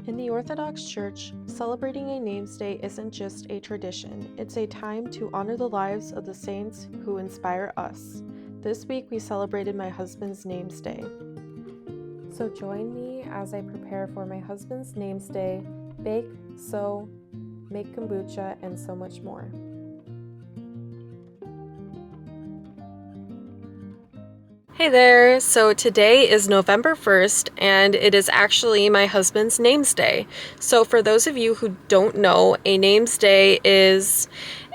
In the Orthodox Church, celebrating a name's day isn't just a tradition, it's a time to honor the lives of the saints who inspire us. This week we celebrated my husband's name's day. So join me as I prepare for my husband's name's day, bake, sew, make kombucha, and so much more. Hey there! So today is November 1st and it is actually my husband's name's day. So for those of you who don't know, a name's day is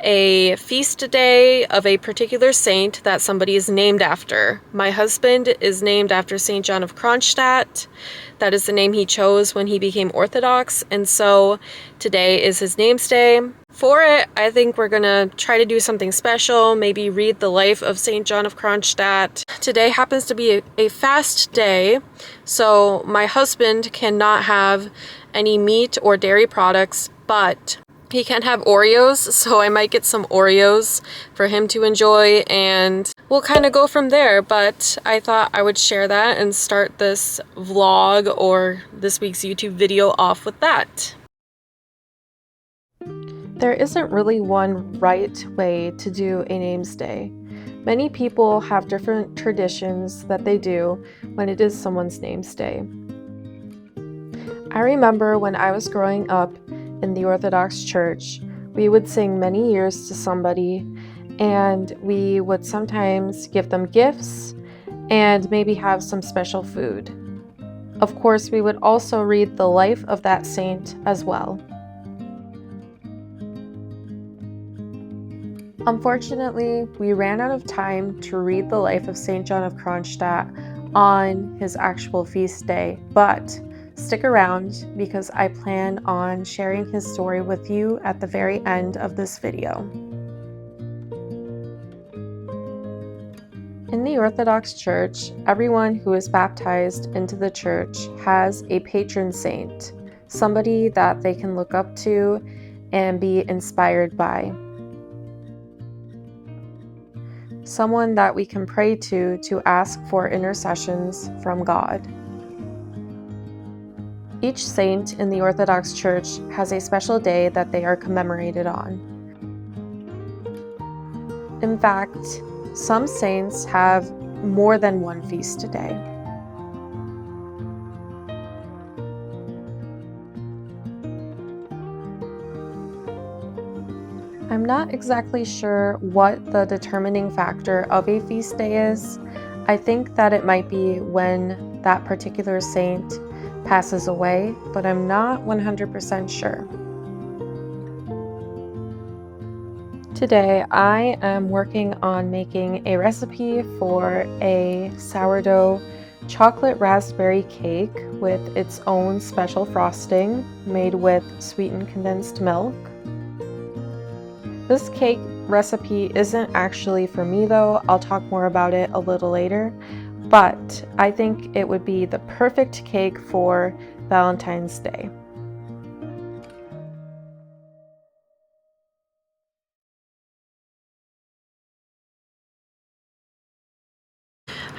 a feast day of a particular saint that somebody is named after. My husband is named after St. John of Kronstadt. That is the name he chose when he became Orthodox, and so today is his name's day. For it, I think we're gonna try to do something special, maybe read the life of St. John of Kronstadt. Today happens to be a fast day, so my husband cannot have any meat or dairy products, but he can have Oreos, so I might get some Oreos for him to enjoy, and we'll kind of go from there. But I thought I would share that and start this vlog or this week's YouTube video off with that. There isn't really one right way to do a name's day. Many people have different traditions that they do when it is someone's name's day. I remember when I was growing up in the Orthodox Church, we would sing many years to somebody, and we would sometimes give them gifts and maybe have some special food. Of course, we would also read the life of that saint as well. Unfortunately, we ran out of time to read the life of St. John of Kronstadt on his actual feast day, but stick around because I plan on sharing his story with you at the very end of this video. In the Orthodox Church, everyone who is baptized into the church has a patron saint, somebody that they can look up to and be inspired by. Someone that we can pray to ask for intercessions from God. Each saint in the Orthodox Church has a special day that they are commemorated on. In fact, some saints have more than one feast day. I'm not exactly sure what the determining factor of a feast day is. I think that it might be when that particular saint passes away, but I'm not 100% sure. Today I am working on making a recipe for a sourdough chocolate raspberry cake with its own special frosting made with sweetened condensed milk. This cake recipe isn't actually for me though, I'll talk more about it a little later, but I think it would be the perfect cake for Valentine's Day.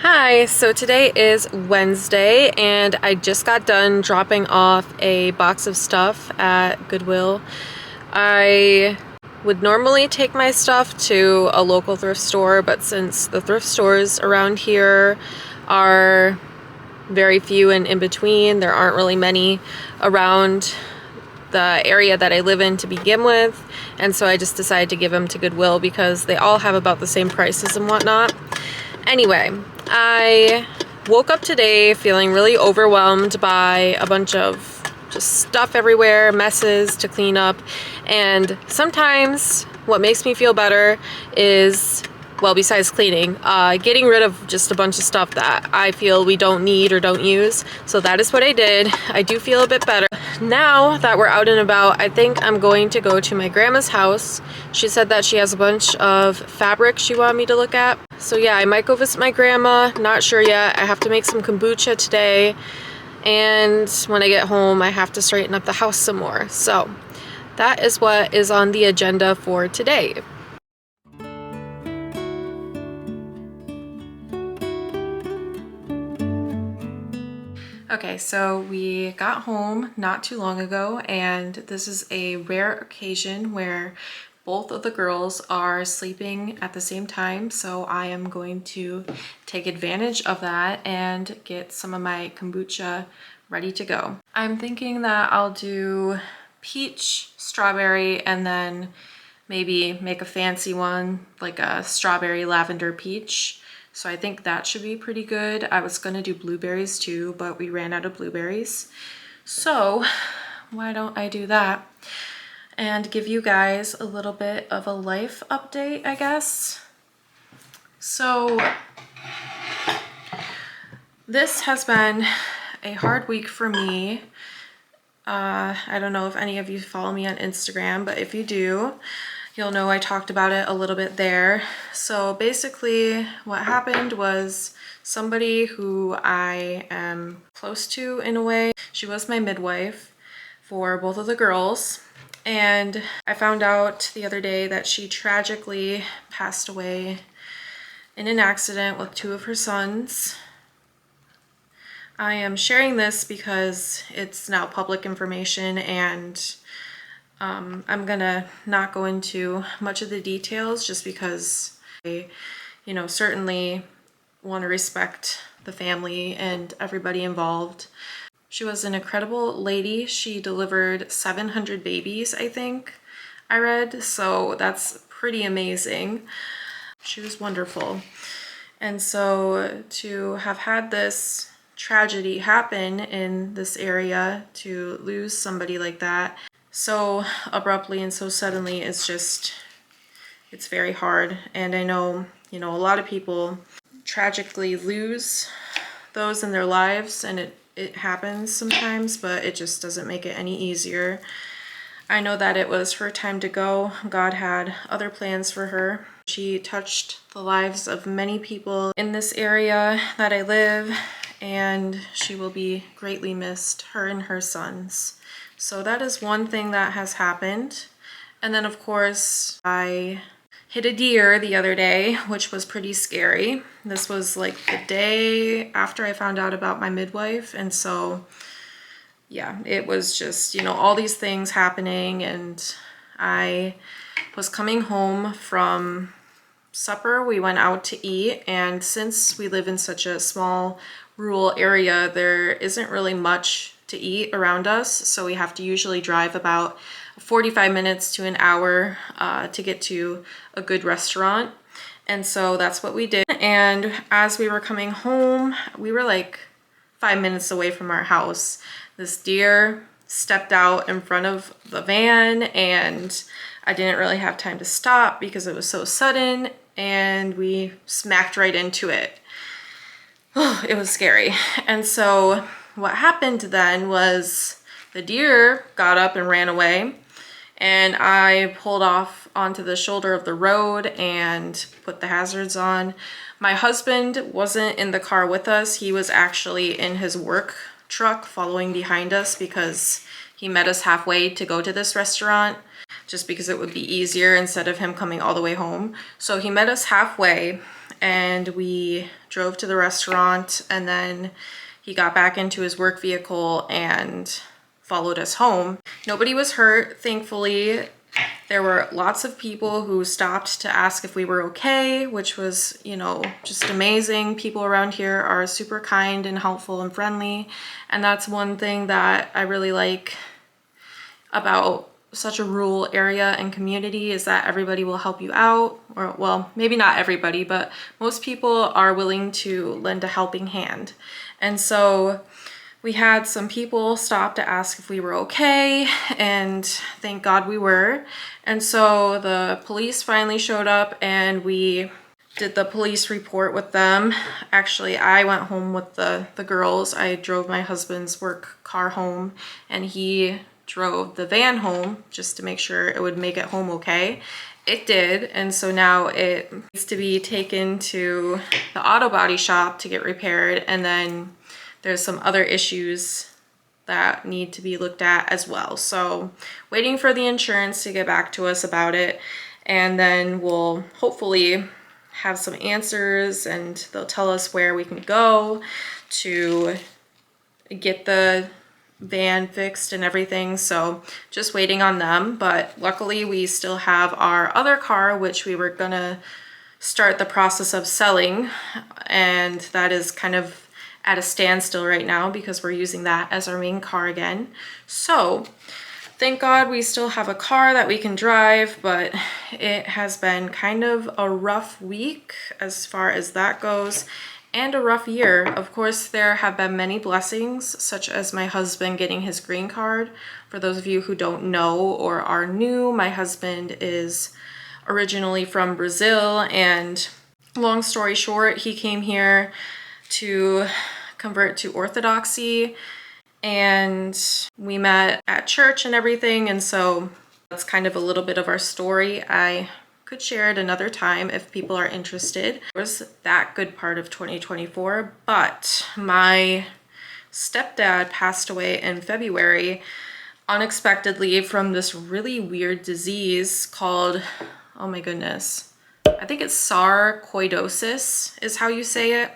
Hi, so today is Wednesday and I just got done dropping off a box of stuff at Goodwill. I would normally take my stuff to a local thrift store, but since the thrift stores around here are very few and in between, there aren't really many around the area that I live in to begin with, and so I just decided to give them to Goodwill because they all have about the same prices and whatnot. Anyway, I woke up today feeling really overwhelmed by a bunch of just stuff everywhere, messes to clean up, and sometimes what makes me feel better is, well, besides cleaning, getting rid of just a bunch of stuff that I feel we don't need or don't use. So that is what I did. I do feel a bit better. Now that we're out and about, I think I'm going to go to my grandma's house. She said that she has a bunch of fabric she wanted me to look at. So yeah, I might go visit my grandma, not sure yet. I have to make some kombucha today, and when I get home I have to straighten up the house some more. So that is what is on the agenda for today. Okay, so we got home not too long ago, and this is a rare occasion where both of the girls are sleeping at the same time, so I am going to take advantage of that and get some of my kombucha ready to go. I'm thinking that I'll do peach, strawberry, and then maybe make a fancy one like a strawberry lavender peach. So I think that should be pretty good. I was gonna do blueberries too, but we ran out of blueberries. So why don't I do that and give you guys a little bit of a life update, I guess. So this has been a hard week for me. I don't know if any of you follow me on Instagram, but if you do, you'll know I talked about it a little bit there. So basically what happened was somebody who I am close to in a way, she was my midwife for both of the girls. And I found out the other day that she tragically passed away in an accident with two of her sons. I am sharing this because it's now public information, and I'm gonna not go into much of the details just because I, certainly want to respect the family and everybody involved. She was an incredible lady. She delivered 700 babies, I think I read, so that's pretty amazing. She was wonderful. And so to have had this tragedy happen in this area, to lose somebody like that so abruptly and so suddenly, is just, it's very hard. And I know, a lot of people tragically lose those in their lives, and it happens sometimes, but it just doesn't make it any easier. I know that it was her time to go. God had other plans for her. She touched the lives of many people in this area that I live, and she will be greatly missed, her and her sons. So that is one thing that has happened. And then of course, I hit a deer the other day, which was pretty scary. This was like the day after I found out about my midwife. And so, yeah, it was just, all these things happening. And I was coming home from supper. We went out to eat. And since we live in such a small rural area, there isn't really much to eat around us. So we have to usually drive about 45 minutes to an hour to get to a good restaurant. And so that's what we did. And as we were coming home, we were like 5 minutes away from our house. This deer stepped out in front of the van, and I didn't really have time to stop because it was so sudden, and we smacked right into it. It was scary. And so what happened then was the deer got up and ran away, and I pulled off onto the shoulder of the road and put the hazards on. My husband wasn't in the car with us. He was actually in his work truck following behind us because he met us halfway to go to this restaurant, just because it would be easier instead of him coming all the way home. So he met us halfway, and we drove to the restaurant, and then he got back into his work vehicle and followed us home. Nobody was hurt, thankfully. There were lots of people who stopped to ask if we were okay, which was, just amazing. People around here are super kind and helpful and friendly. And that's one thing that I really like about such a rural area and community, is that everybody will help you out. Or, well, maybe not everybody, but most people are willing to lend a helping hand. And so we had some people stop to ask if we were okay, and thank God we were. And so the police finally showed up, and we did the police report with them. Actually, I went home with the girls. I drove my husband's work car home, and he drove the van home just to make sure it would make it home okay. It did, and so now it needs to be taken to the auto body shop to get repaired, and then there's some other issues that need to be looked at as well. So waiting for the insurance to get back to us about it, and then we'll hopefully have some answers, and they'll tell us where we can go to get the van fixed and everything, so just waiting on them. But luckily we still have our other car, which we were gonna start the process of selling, and that is kind of at a standstill right now because we're using that as our main car again. So thank God we still have a car that we can drive, but it has been kind of a rough week as far as that goes, and a rough year. Of course, there have been many blessings, such as my husband getting his green card. For those of you who don't know or are new, my husband is originally from Brazil, and long story short, he came here to convert to Orthodoxy, and we met at church and everything, and so that's kind of a little bit of our story. I could share it another time if people are interested. It was that good part of 2024, but my stepdad passed away in February unexpectedly from this really weird disease called, oh my goodness, I think it's sarcoidosis is how you say it.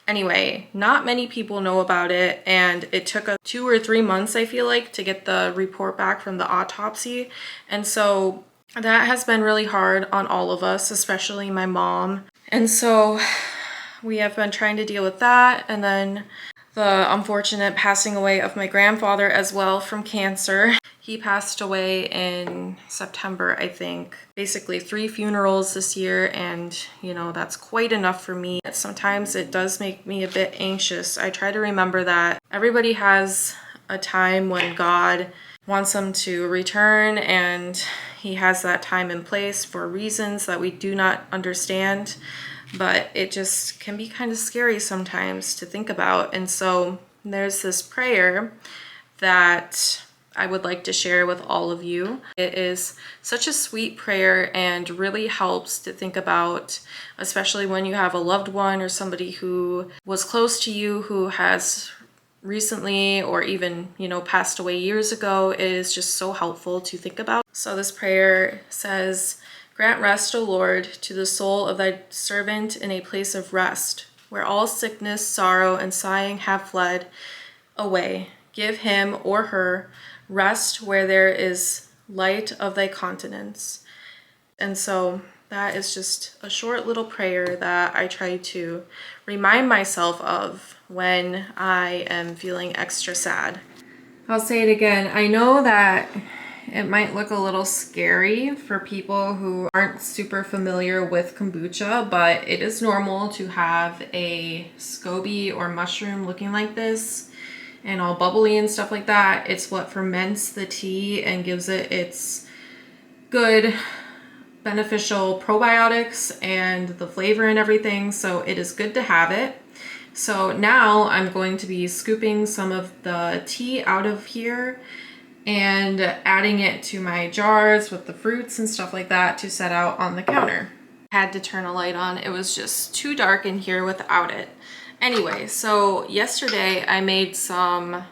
Anyway, not many people know about it, and it took 2 or 3 months, I feel like, to get the report back from the autopsy. And so that has been really hard on all of us, especially my mom. And so we have been trying to deal with that, and then the unfortunate passing away of my grandfather as well from cancer. He passed away in September, I think. Basically 3 funerals this year, and you know, that's quite enough for me. Sometimes it does make me a bit anxious. I try to remember that everybody has a time when God wants them to return, and he has that time in place for reasons that we do not understand. But it just can be kind of scary sometimes to think about. And so there's this prayer that I would like to share with all of you. It is such a sweet prayer and really helps to think about, especially when you have a loved one or somebody who was close to you who has recently or even, you know, passed away years ago. It is just so helpful to think about. So this prayer says, "Grant rest, O Lord, to the soul of thy servant in a place of rest, where all sickness, sorrow, and sighing have fled away. Give him or her rest where there is light of thy countenance." And so that is just a short little prayer that I try to remind myself of when I am feeling extra sad. I'll say it again. I know that it might look a little scary for people who aren't super familiar with kombucha, but it is normal to have a SCOBY or mushroom looking like this and all bubbly and stuff like that. It's what ferments the tea and gives it its good beneficial probiotics and the flavor and everything. So it is good to have it. So now I'm going to be scooping some of the tea out of here and adding it to my jars with the fruits and stuff like that to set out on the counter. Had to turn a light on. It was just too dark in here without it. Anyway, so yesterday I made some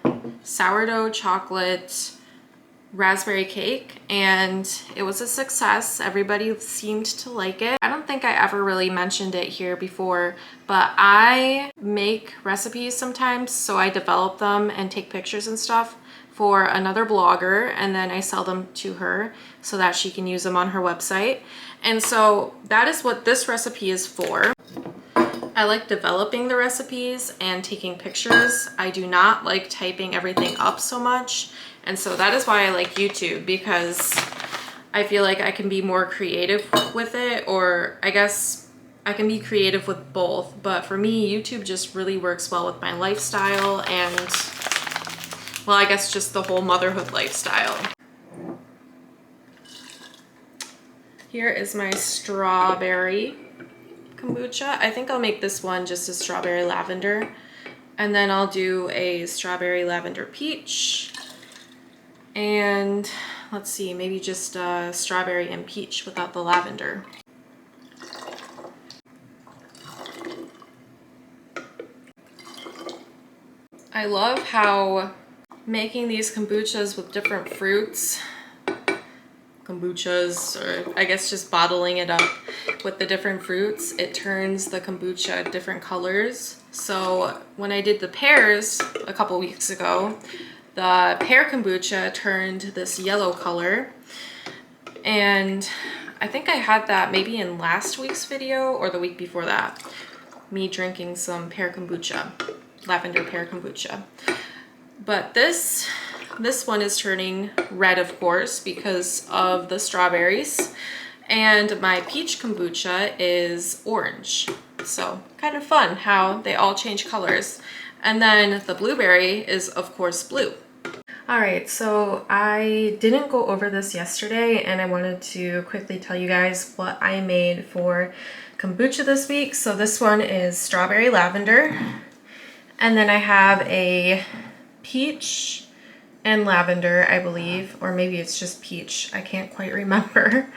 sourdough chocolate raspberry cake and it was a success. Everybody seemed to like it. I don't think I ever really mentioned it here before, but I make recipes sometimes, so I develop them and take pictures and stuff for another blogger, and then I sell them to her so that she can use them on her website. And so that is what this recipe is for. I like developing the recipes and taking pictures. I do not like typing everything up so much. And so that is why I like YouTube, because I feel like I can be more creative with it, or I guess I can be creative with both. But for me, YouTube just really works well with my lifestyle and, well, I guess just the whole motherhood lifestyle. Here is my strawberry kombucha. I think I'll make this one just a strawberry lavender, and then I'll do a strawberry lavender peach, and let's see, maybe just strawberry and peach without the lavender. I love how making these kombuchas with different fruits, or I guess just bottling it up with the different fruits, it turns the kombucha different colors. So when I did the pears a couple weeks ago, the pear kombucha turned this yellow color, and I think I had that maybe in last week's video or the week before that, me drinking some pear kombucha, lavender pear kombucha. But this one is turning red, of course, because of the strawberries, and my peach kombucha is orange. So kind of fun how they all change colors. And then the blueberry is, of course, blue. All right, so I didn't go over this yesterday, and I wanted to quickly tell you guys what I made for kombucha this week. So this one is strawberry lavender, and then I have a peach and lavender, I believe, or maybe it's just peach. I can't quite remember.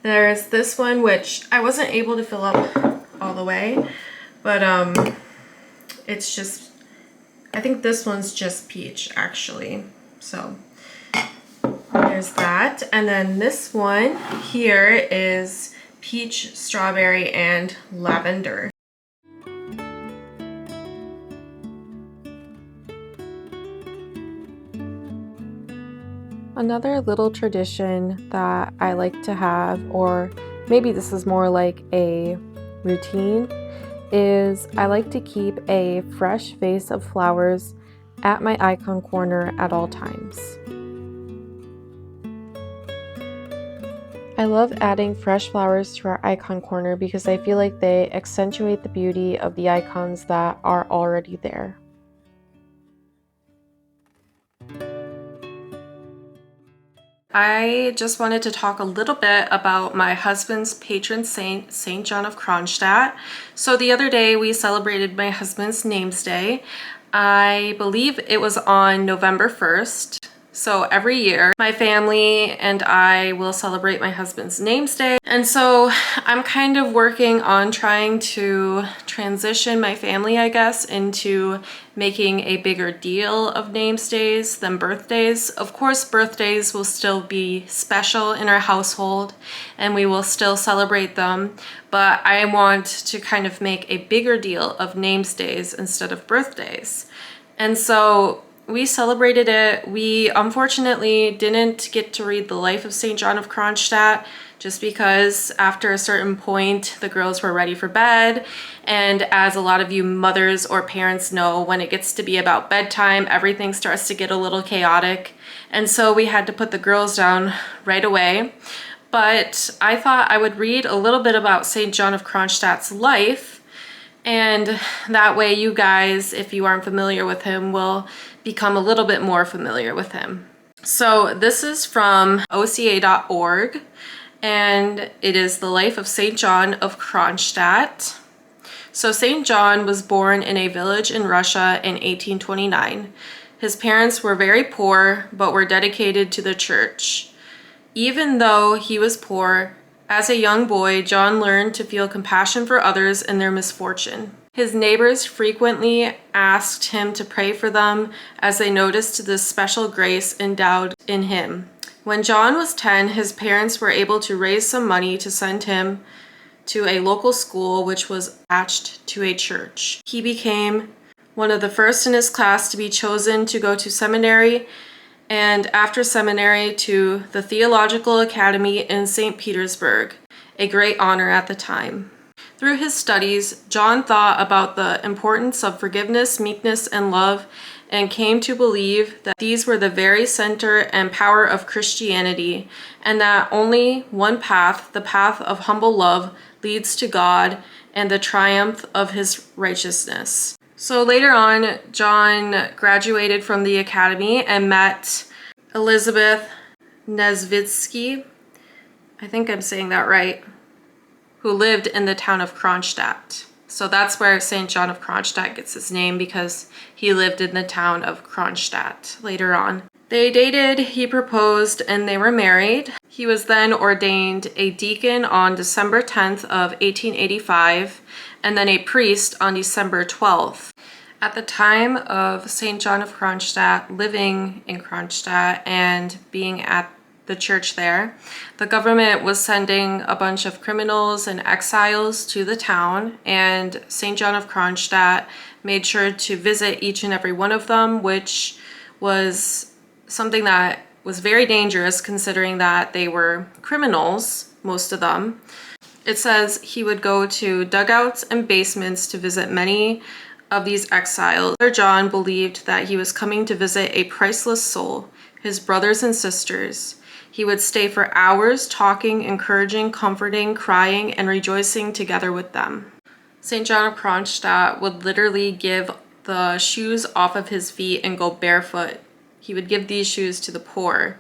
There's this one, which I wasn't able to fill up all the way, but it's just, I think this one's just peach actually. So there's that. And then this one here is peach, strawberry, and lavender. Another little tradition that I like to have, or maybe this is more like a routine, is I like to keep a fresh vase of flowers at my icon corner at all times. I love adding fresh flowers to our icon corner because I feel like they accentuate the beauty of the icons that are already there. I just wanted to talk a little bit about my husband's patron saint, St. John of Kronstadt. So the other day we celebrated my husband's name's day. I believe it was on November 1st. So every year my family and I will celebrate my husband's name's day. And so I'm kind of working on trying to transition my family, I guess, into making a bigger deal of names days than birthdays. Of course, birthdays will still be special in our household and we will still celebrate them, but I want to kind of make a bigger deal of names days instead of birthdays. And so we celebrated it. We unfortunately didn't get to read the life of St. John of Kronstadt just because after a certain point the girls were ready for bed, and as a lot of you mothers or parents know, when it gets to be about bedtime, everything starts to get a little chaotic, and so we had to put the girls down right away. But I thought I would read a little bit about St. John of Kronstadt's life, and that way you guys, if you aren't familiar with him, will become a little bit more familiar with him. So this is from oca.org, and it is the life of St. John of Kronstadt. So St. John was born in a village in Russia in 1829. His parents were very poor, but were dedicated to the church. Even though he was poor, as a young boy, John learned to feel compassion for others in their misfortune. His neighbors frequently asked him to pray for them as they noticed this special grace endowed in him. When John was 10, his parents were able to raise some money to send him to a local school which was attached to a church. He became one of the first in his class to be chosen to go to seminary, and after seminary to the Theological Academy in St. Petersburg, a great honor at the time. Through his studies, John thought about the importance of forgiveness, meekness, and love, and came to believe that these were the very center and power of Christianity, and that only one path, the path of humble love, leads to God and the triumph of his righteousness. So later on, John graduated from the academy and met Elizabeth Nesvitsky, I think I'm saying that right, who lived in the town of Kronstadt. So that's where St. John of Kronstadt gets his name, because he lived in the town of Kronstadt later on. They dated, he proposed, and they were married. He was then ordained a deacon on December 10th of 1885, and then a priest on December 12th. At the time of St. John of Kronstadt living in Kronstadt and being at the church there. The government was sending a bunch of criminals and exiles to the town, and St. John of Kronstadt made sure to visit each and every one of them, which was something that was very dangerous considering that they were criminals, most of them. It says he would go to dugouts and basements to visit many of these exiles. Father John believed that he was coming to visit a priceless soul, his brothers and sisters. He would stay for hours talking, encouraging, comforting, crying, and rejoicing together with them. St. John of Kronstadt would literally give the shoes off of his feet and go barefoot. He would give these shoes to the poor.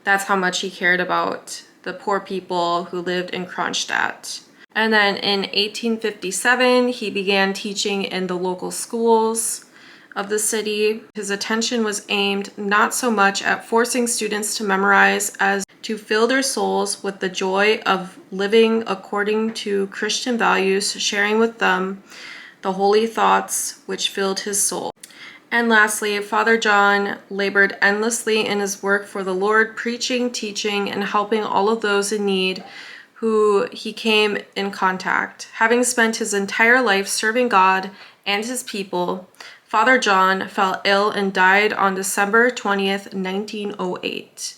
That's how much he cared about the poor people who lived in Kronstadt. And then in 1857, he began teaching in the local schools of the city. His attention was aimed not so much at forcing students to memorize as to fill their souls with the joy of living according to Christian values, sharing with them the holy thoughts which filled his soul. And lastly, Father John labored endlessly in his work for the Lord, preaching, teaching, and helping all of those in need who he came in contact. Having spent his entire life serving God and his people, Father John fell ill and died on December 20th, 1908.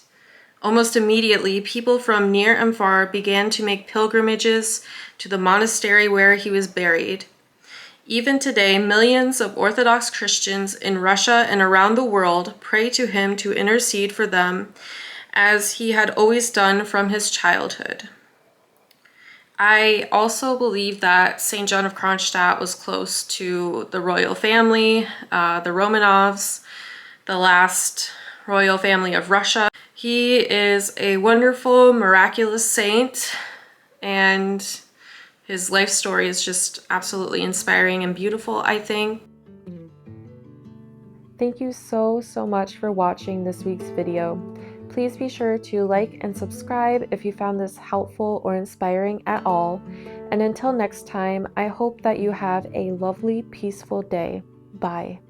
Almost immediately, people from near and far began to make pilgrimages to the monastery where he was buried. Even today, millions of Orthodox Christians in Russia and around the world pray to him to intercede for them, as he had always done from his childhood. I also believe that St. John of Kronstadt was close to the royal family, the Romanovs, the last royal family of Russia. He is a wonderful, miraculous saint, and his life story is just absolutely inspiring and beautiful, I think. Thank you so much for watching this week's video. Please be sure to like and subscribe if you found this helpful or inspiring at all. And until next time, I hope that you have a lovely, peaceful day. Bye.